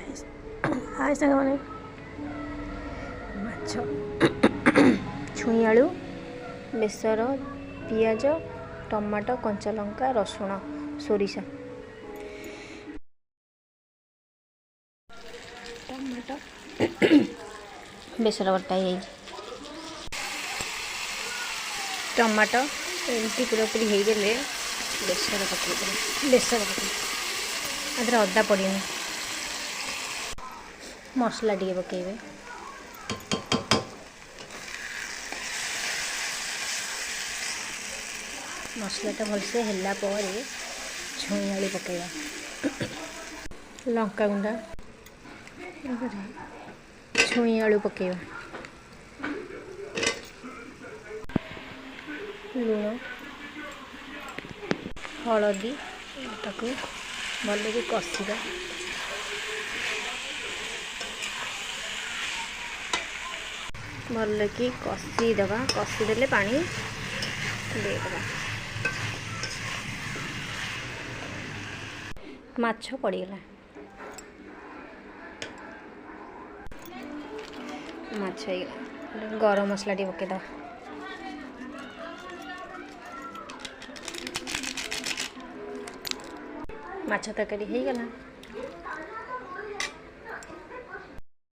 हाय साଙ୍ଗमाने माछ छुई आलू बेसर पियाज टमाटो कंचा लंका रसुण सोरिषा टमाटो बेसर बटा टमाटो एमती पूरापूरी होगले बेसर पकड़ बेसर पकड़ अदा पड़े मसला टे पकेबे मसलाटा भलसे है छुई आलू पकेबा लंका गुंडा छुई आलू पकेबा लुण हलदी ताकू भल कि कषिबा भल कि कषिदेवा कषिदेले पानी देदेवा माछ पड़गला माछ गरम मसला टे पकेद माछ तरकारी हो गला।